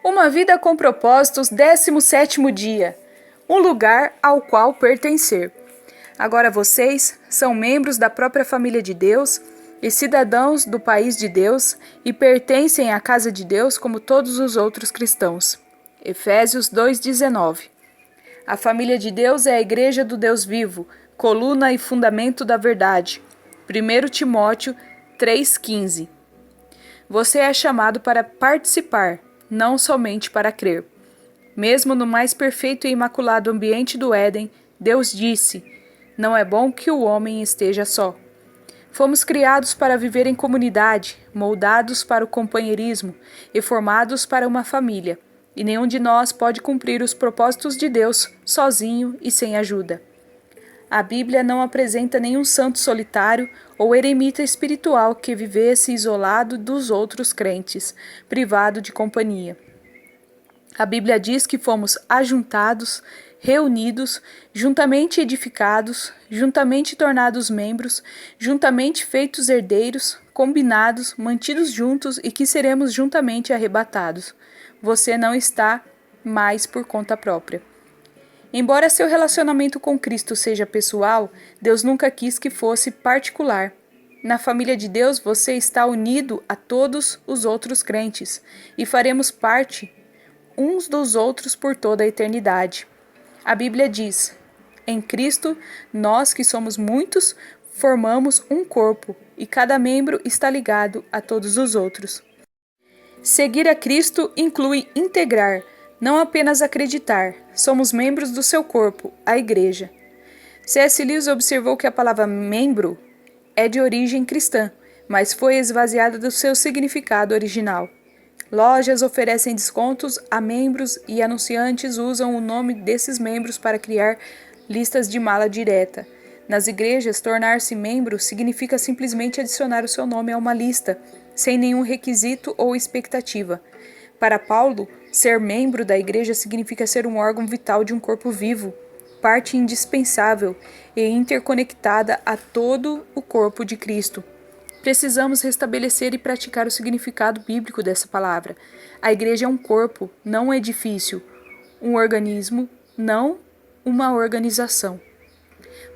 Uma vida com propósitos, 17º dia. Um lugar ao qual pertencer. Agora vocês são membros da própria família de Deus e cidadãos do país de Deus e pertencem à casa de Deus como todos os outros cristãos. Efésios 2:19. A família de Deus é a igreja do Deus vivo, coluna e fundamento da verdade. 1 Timóteo 3:15. Você é chamado para participar, não somente para crer. Mesmo no mais perfeito e imaculado ambiente do Éden, Deus disse: não é bom que o homem esteja só. Fomos criados para viver em comunidade, moldados para o companheirismo e formados para uma família, e nenhum de nós pode cumprir os propósitos de Deus sozinho e sem ajuda. A Bíblia não apresenta nenhum santo solitário ou eremita espiritual que vivesse isolado dos outros crentes, privado de companhia. A Bíblia diz que fomos ajuntados, reunidos, juntamente edificados, juntamente tornados membros, juntamente feitos herdeiros, combinados, mantidos juntos e que seremos juntamente arrebatados. Você não está mais por conta própria. Embora seu relacionamento com Cristo seja pessoal, Deus nunca quis que fosse particular. Na família de Deus você está unido a todos os outros crentes e faremos parte uns dos outros por toda a eternidade. A Bíblia diz: em Cristo, nós que somos muitos, formamos um corpo e cada membro está ligado a todos os outros. Seguir a Cristo inclui integrar, não apenas acreditar. Somos membros do seu corpo, a Igreja. C.S. Lewis observou que a palavra membro é de origem cristã, mas foi esvaziada do seu significado original. Lojas oferecem descontos a membros e anunciantes usam o nome desses membros para criar listas de mala direta. Nas igrejas, tornar-se membro significa simplesmente adicionar o seu nome a uma lista, sem nenhum requisito ou expectativa. Para Paulo, ser membro da igreja significa ser um órgão vital de um corpo vivo, parte indispensável e interconectada a todo o corpo de Cristo. Precisamos restabelecer e praticar o significado bíblico dessa palavra. A igreja é um corpo, não um edifício, um organismo, não uma organização.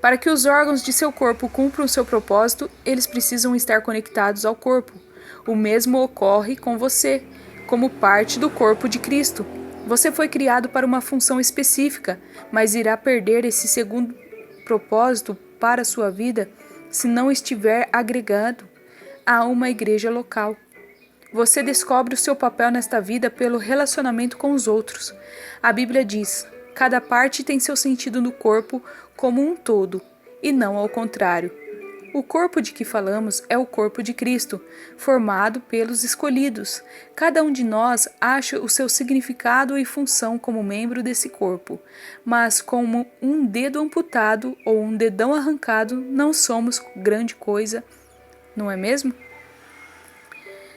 Para que os órgãos de seu corpo cumpram seu propósito, eles precisam estar conectados ao corpo. O mesmo ocorre com você, como parte do corpo de Cristo. Você foi criado para uma função específica, mas irá perder esse segundo propósito para a sua vida se não estiver agregado a uma igreja local. Você descobre o seu papel nesta vida pelo relacionamento com os outros. A Bíblia diz: cada parte tem seu sentido no corpo como um todo, e não ao contrário. O corpo de que falamos é o corpo de Cristo, formado pelos escolhidos. Cada um de nós acha o seu significado e função como membro desse corpo, mas como um dedo amputado ou um dedão arrancado, não somos grande coisa, não é mesmo?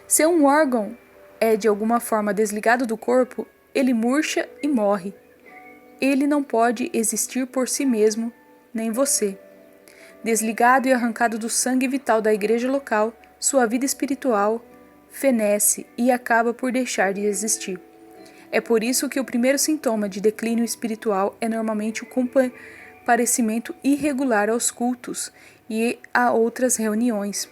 Se um órgão é de alguma forma desligado do corpo, ele murcha e morre. Ele não pode existir por si mesmo, nem você. Desligado e arrancado do sangue vital da igreja local, sua vida espiritual fenece e acaba por deixar de existir. É por isso que o primeiro sintoma de declínio espiritual é normalmente o comparecimento irregular aos cultos e a outras reuniões.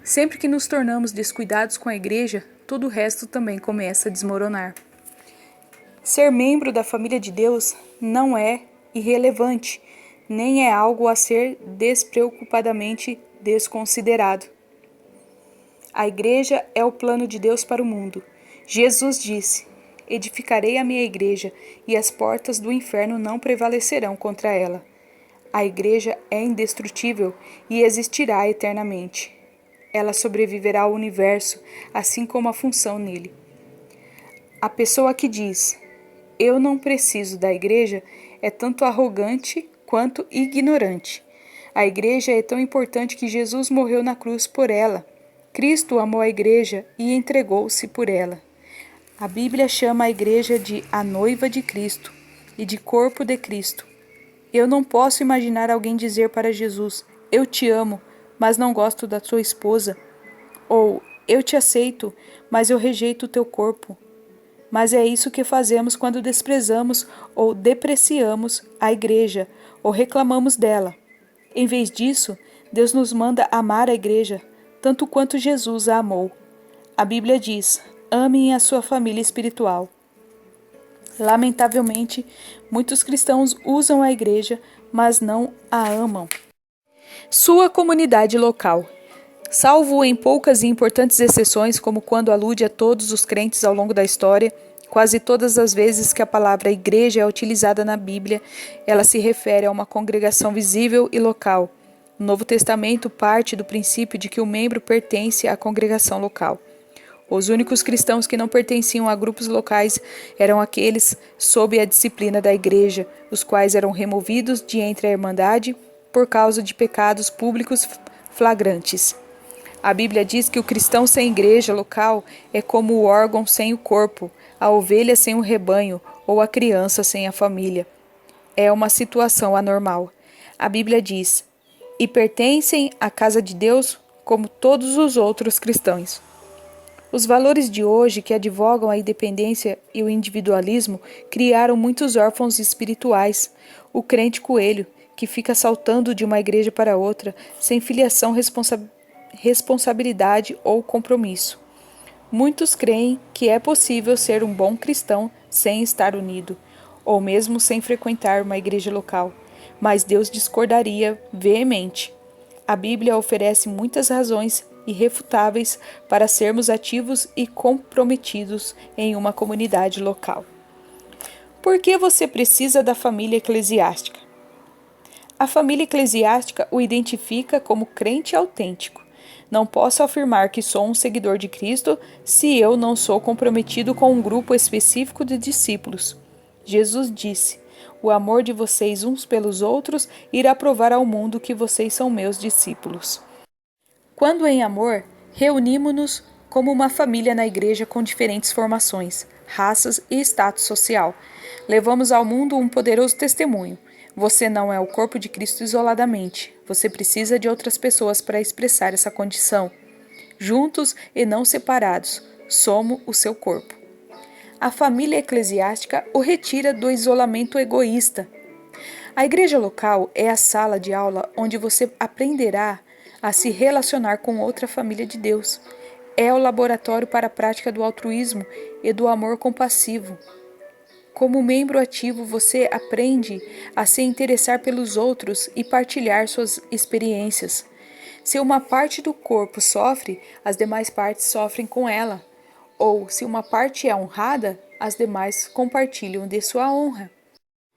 Sempre que nos tornamos descuidados com a igreja, todo o resto também começa a desmoronar. Ser membro da família de Deus não é irrelevante, nem é algo a ser despreocupadamente desconsiderado. A igreja é o plano de Deus para o mundo. Jesus disse: edificarei a minha igreja, e as portas do inferno não prevalecerão contra ela. A igreja é indestrutível e existirá eternamente. Ela sobreviverá ao universo, assim como a função nele. A pessoa que diz: eu não preciso da igreja, é tanto arrogante quanto ignorante. A igreja é tão importante que Jesus morreu na cruz por ela. Cristo amou a igreja e entregou-se por ela. A Bíblia chama a igreja de a noiva de Cristo e de corpo de Cristo. Eu não posso imaginar alguém dizer para Jesus: eu te amo, mas não gosto da tua esposa. Ou, eu te aceito, mas eu rejeito o teu corpo. Mas é isso que fazemos quando desprezamos ou depreciamos a igreja ou reclamamos dela. Em vez disso, Deus nos manda amar a igreja tanto quanto Jesus a amou. A Bíblia diz: amem a sua família espiritual. Lamentavelmente, muitos cristãos usam a igreja, mas não a amam. Sua comunidade local. Salvo em poucas e importantes exceções, como quando alude a todos os crentes ao longo da história, quase todas as vezes que a palavra igreja é utilizada na Bíblia, ela se refere a uma congregação visível e local. O Novo Testamento parte do princípio de que o membro pertence à congregação local. Os únicos cristãos que não pertenciam a grupos locais eram aqueles sob a disciplina da igreja, os quais eram removidos de entre a irmandade por causa de pecados públicos flagrantes. A Bíblia diz que o cristão sem igreja local é como o órgão sem o corpo, a ovelha sem o rebanho ou a criança sem a família. É uma situação anormal. A Bíblia diz: e pertencem à casa de Deus como todos os outros cristãos. Os valores de hoje, que advogam a independência e o individualismo, criaram muitos órfãos espirituais. O crente coelho, que fica saltando de uma igreja para outra, sem filiação, responsabilidade ou compromisso. Muitos creem que é possível ser um bom cristão sem estar unido, ou mesmo sem frequentar uma igreja local, mas Deus discordaria veemente. A Bíblia oferece muitas razões irrefutáveis para sermos ativos e comprometidos em uma comunidade local. Por que você precisa da família eclesiástica? A família eclesiástica o identifica como crente autêntico. Não posso afirmar que sou um seguidor de Cristo se eu não sou comprometido com um grupo específico de discípulos. Jesus disse: o amor de vocês uns pelos outros irá provar ao mundo que vocês são meus discípulos. Quando em amor, reunimos-nos como uma família na igreja com diferentes formações, raças e status social. Levamos ao mundo um poderoso testemunho. Você não é o corpo de Cristo isoladamente. Você precisa de outras pessoas para expressar essa condição. Juntos e não separados, somos o seu corpo. A família eclesiástica o retira do isolamento egoísta. A igreja local é a sala de aula onde você aprenderá a se relacionar com outra família de Deus. É o laboratório para a prática do altruísmo e do amor compassivo. Como membro ativo, você aprende a se interessar pelos outros e partilhar suas experiências. Se uma parte do corpo sofre, as demais partes sofrem com ela. Ou, se uma parte é honrada, as demais compartilham de sua honra.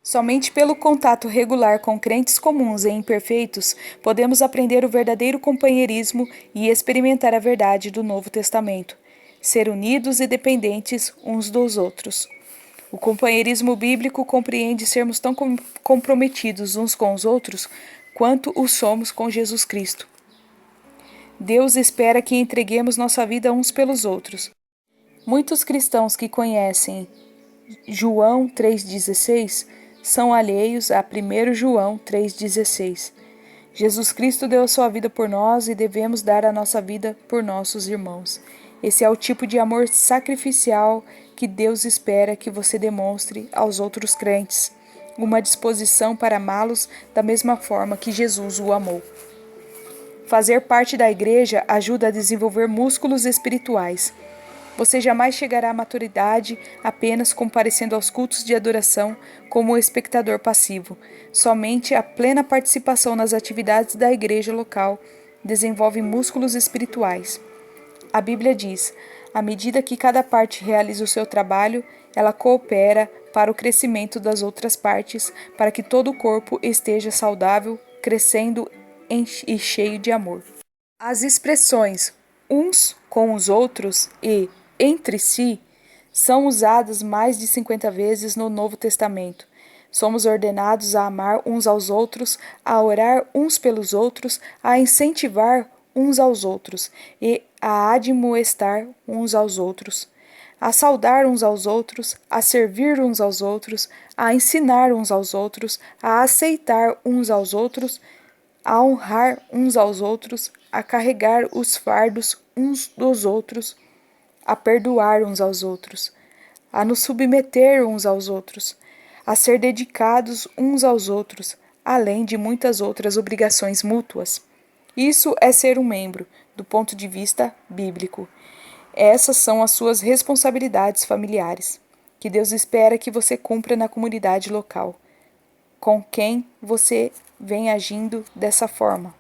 Somente pelo contato regular com crentes comuns e imperfeitos podemos aprender o verdadeiro companheirismo e experimentar a verdade do Novo Testamento, ser unidos e dependentes uns dos outros. O companheirismo bíblico compreende sermos tão comprometidos uns com os outros quanto o somos com Jesus Cristo. Deus espera que entreguemos nossa vida uns pelos outros. Muitos cristãos que conhecem João 3,16 são alheios a 1 João 3,16. Jesus Cristo deu a sua vida por nós e devemos dar a nossa vida por nossos irmãos. Esse é o tipo de amor sacrificial que Deus espera que você demonstre aos outros crentes, uma disposição para amá-los da mesma forma que Jesus o amou. Fazer parte da igreja ajuda a desenvolver músculos espirituais. Você jamais chegará à maturidade apenas comparecendo aos cultos de adoração como espectador passivo. Somente a plena participação nas atividades da igreja local desenvolve músculos espirituais. A Bíblia diz: à medida que cada parte realiza o seu trabalho, ela coopera para o crescimento das outras partes, para que todo o corpo esteja saudável, crescendo e cheio de amor. As expressões uns com os outros e entre si são usadas mais de 50 vezes no Novo Testamento. Somos ordenados a amar uns aos outros, a orar uns pelos outros, a incentivar uns aos outros e a admoestar uns aos outros, a saudar uns aos outros, a servir uns aos outros, a ensinar uns aos outros, a aceitar uns aos outros, a honrar uns aos outros, a carregar os fardos uns dos outros, a perdoar uns aos outros, a nos submeter uns aos outros, a ser dedicados uns aos outros, além de muitas outras obrigações mútuas. Isso é ser um membro, do ponto de vista bíblico. Essas são as suas responsabilidades familiares, que Deus espera que você cumpra na comunidade local, com quem você vem agindo dessa forma.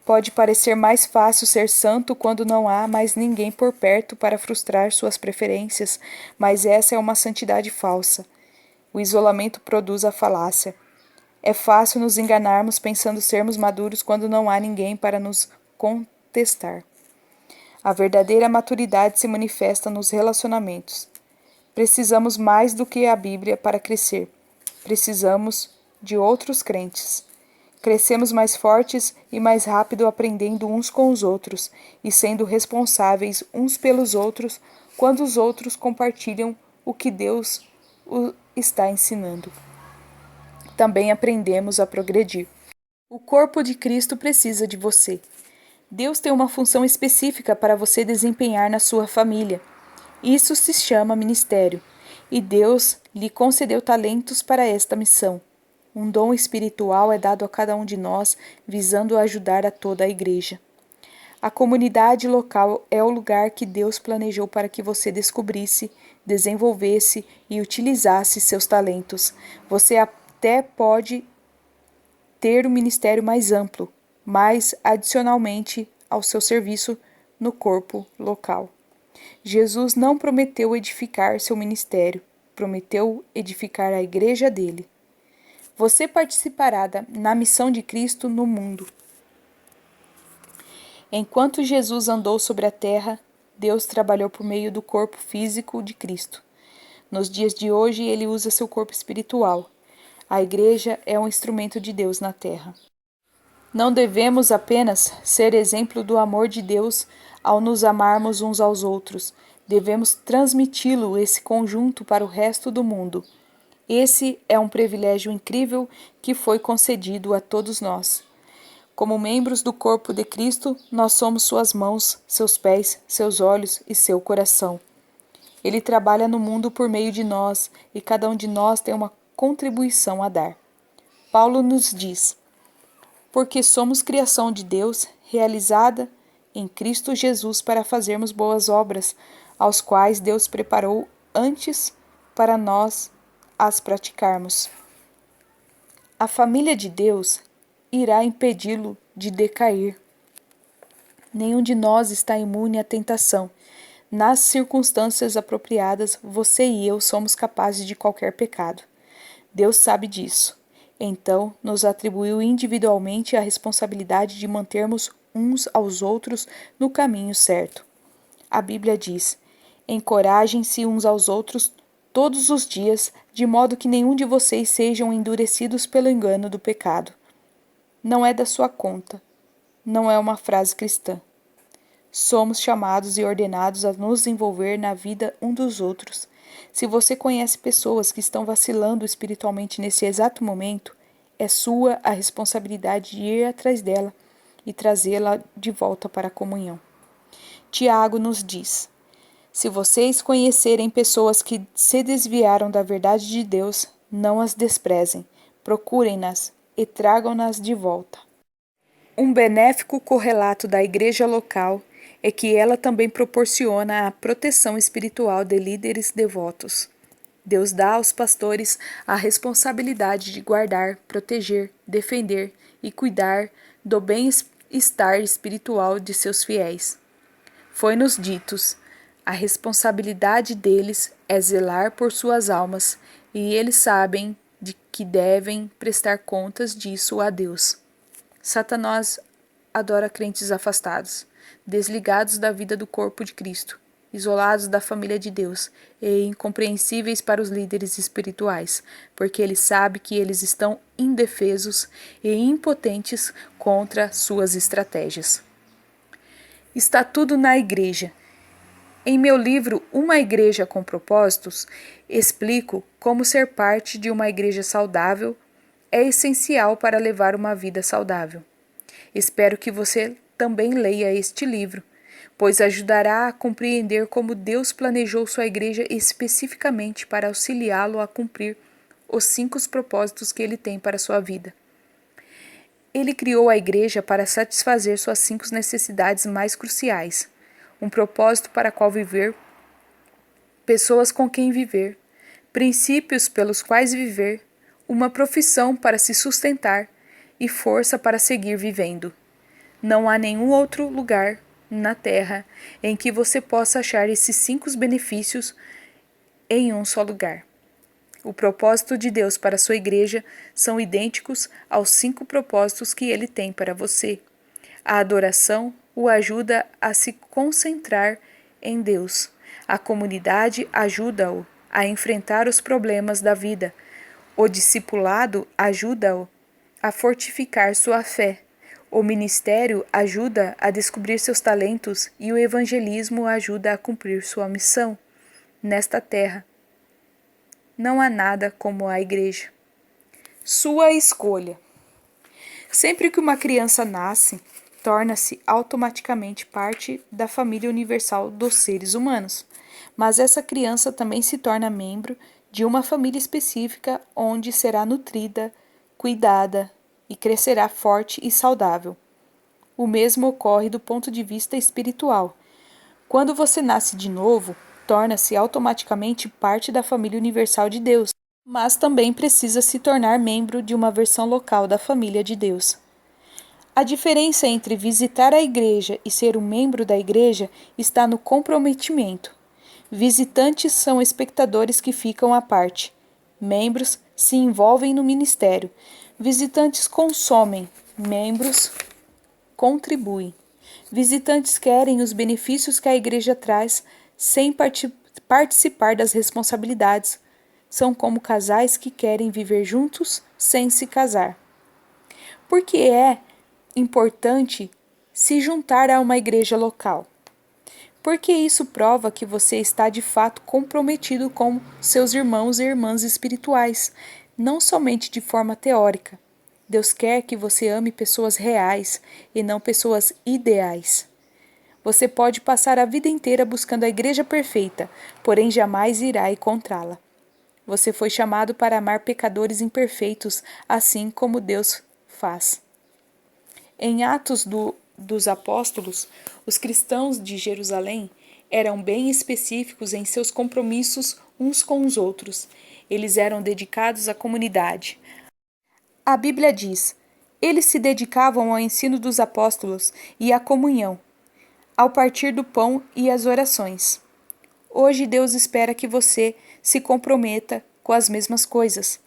Pode parecer mais fácil ser santo quando não há mais ninguém por perto para frustrar suas preferências, mas essa é uma santidade falsa. O isolamento produz a falácia. É fácil nos enganarmos pensando sermos maduros quando não há ninguém para nos contestar. A verdadeira maturidade se manifesta nos relacionamentos. Precisamos mais do que a Bíblia para crescer. Precisamos de outros crentes. Crescemos mais fortes e mais rápido aprendendo uns com os outros e sendo responsáveis uns pelos outros quando os outros compartilham o que Deus está ensinando. Também aprendemos a progredir. O corpo de Cristo precisa de você. Deus tem uma função específica para você desempenhar na sua família. Isso se chama ministério, e Deus lhe concedeu talentos para esta missão. Um dom espiritual é dado a cada um de nós, visando ajudar a toda a igreja. A comunidade local é o lugar que Deus planejou para que você descobrisse, desenvolvesse e utilizasse seus talentos. Você até pode ter um ministério mais amplo, mas adicionalmente ao seu serviço no corpo local. Jesus não prometeu edificar seu ministério, prometeu edificar a igreja dele. Você participará na missão de Cristo no mundo. Enquanto Jesus andou sobre a terra, Deus trabalhou por meio do corpo físico de Cristo. Nos dias de hoje, ele usa seu corpo espiritual. A igreja é um instrumento de Deus na terra. Não devemos apenas ser exemplo do amor de Deus ao nos amarmos uns aos outros. Devemos transmiti-lo, esse conjunto, para o resto do mundo. Esse é um privilégio incrível que foi concedido a todos nós. Como membros do corpo de Cristo, nós somos suas mãos, seus pés, seus olhos e seu coração. Ele trabalha no mundo por meio de nós e cada um de nós tem uma contribuição a dar. Paulo nos diz: porque somos criação de Deus, realizada em Cristo Jesus para fazermos boas obras, aos quais Deus preparou antes para nós as praticarmos. A família de Deus irá impedi-lo de decair. Nenhum de nós está imune à tentação. Nas circunstâncias apropriadas, você e eu somos capazes de qualquer pecado. Deus sabe disso. Então, nos atribuiu individualmente a responsabilidade de mantermos uns aos outros no caminho certo. A Bíblia diz: encorajem-se uns aos outros todos os dias, de modo que nenhum de vocês sejam endurecidos pelo engano do pecado. Não é da sua conta. Não é uma frase cristã. Somos chamados e ordenados a nos envolver na vida um dos outros. Se você conhece pessoas que estão vacilando espiritualmente nesse exato momento, é sua a responsabilidade de ir atrás dela e trazê-la de volta para a comunhão. Tiago nos diz: se vocês conhecerem pessoas que se desviaram da verdade de Deus, não as desprezem, procurem-nas e tragam-nas de volta. Um benéfico correlato da igreja local é que ela também proporciona a proteção espiritual de líderes devotos. Deus dá aos pastores a responsabilidade de guardar, proteger, defender e cuidar do bem-estar espiritual de seus fiéis. Foi-nos ditos: a responsabilidade deles é zelar por suas almas, e eles sabem de que devem prestar contas disso a Deus. Satanás adora crentes afastados, desligados da vida do corpo de Cristo, isolados da família de Deus e incompreensíveis para os líderes espirituais, porque ele sabe que eles estão indefesos e impotentes contra suas estratégias. Está tudo na igreja. Em meu livro Uma Igreja com Propósitos, explico como ser parte de uma igreja saudável é essencial para levar uma vida saudável. Espero que você também leia este livro. pois ajudará a compreender como Deus planejou sua igreja especificamente para auxiliá-lo a cumprir os 5 propósitos que ele tem para sua vida. Ele criou a igreja para satisfazer suas 5 necessidades mais cruciais: um propósito para qual viver, pessoas com quem viver, princípios pelos quais viver, uma profissão para se sustentar e força para seguir vivendo. Não há nenhum outro lugar na Terra em que você possa achar esses 5 benefícios em um só lugar. O propósito de Deus para a sua igreja são idênticos aos 5 propósitos que ele tem para você. A adoração o ajuda a se concentrar em Deus. A comunidade ajuda-o a enfrentar os problemas da vida. O discipulado ajuda-o a fortificar sua fé. O ministério ajuda a descobrir seus talentos e o evangelismo ajuda a cumprir sua missão nesta terra. Não há nada como a igreja. Sua escolha. Sempre que uma criança nasce, torna-se automaticamente parte da família universal dos seres humanos. Mas essa criança também se torna membro de uma família específica onde será nutrida, cuidada e crescerá forte e saudável. O mesmo ocorre do ponto de vista espiritual. Quando você nasce de novo, torna-se automaticamente parte da família universal de Deus, mas também precisa se tornar membro de uma versão local da família de Deus. A diferença entre visitar a igreja e ser um membro da igreja está no comprometimento. Visitantes são espectadores que ficam à parte. Membros se envolvem no ministério. Visitantes consomem. Membros contribuem. Visitantes querem os benefícios que a igreja traz sem participar das responsabilidades. São como casais que querem viver juntos sem se casar. Por que é importante se juntar a uma igreja local? Porque isso prova que você está de fato comprometido com seus irmãos e irmãs espirituais, não somente de forma teórica. Deus quer que você ame pessoas reais e não pessoas ideais. Você pode passar a vida inteira buscando a igreja perfeita, porém jamais irá encontrá-la. Você foi chamado para amar pecadores imperfeitos, assim como Deus faz. Em Atos dos Apóstolos, os cristãos de Jerusalém eram bem específicos em seus compromissos uns com os outros. Eles eram dedicados à comunidade. A Bíblia diz: eles se dedicavam ao ensino dos apóstolos e à comunhão, ao partir do pão e às orações. Hoje Deus espera que você se comprometa com as mesmas coisas.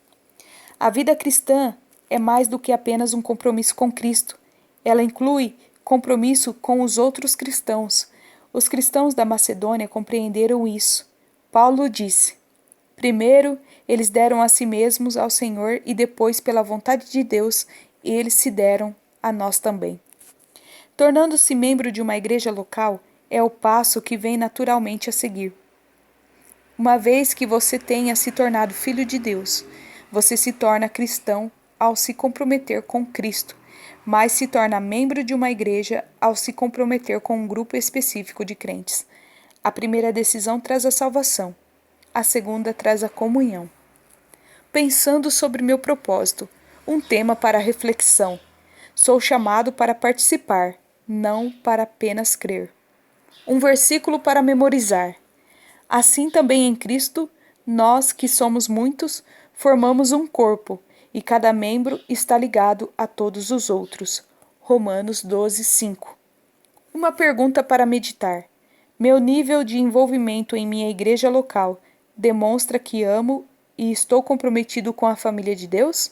A vida cristã é mais do que apenas um compromisso com Cristo. Ela inclui compromisso com os outros cristãos. Os cristãos da Macedônia compreenderam isso. Paulo disse: primeiro, eles deram a si mesmos ao Senhor e depois, pela vontade de Deus, eles se deram a nós também. Tornando-se membro de uma igreja local é o passo que vem naturalmente a seguir. Uma vez que você tenha se tornado filho de Deus, você se torna cristão ao se comprometer com Cristo, mas se torna membro de uma igreja ao se comprometer com um grupo específico de crentes. A primeira decisão traz a salvação, a segunda traz a comunhão. Pensando sobre meu propósito, um tema para reflexão. Sou chamado para participar, não para apenas crer. Um versículo para memorizar. Assim também em Cristo, nós que somos muitos, formamos um corpo, e cada membro está ligado a todos os outros. Romanos 12, 5. Uma pergunta para meditar. Meu nível de envolvimento em minha igreja local demonstra que amo e estou comprometido com a família de Deus?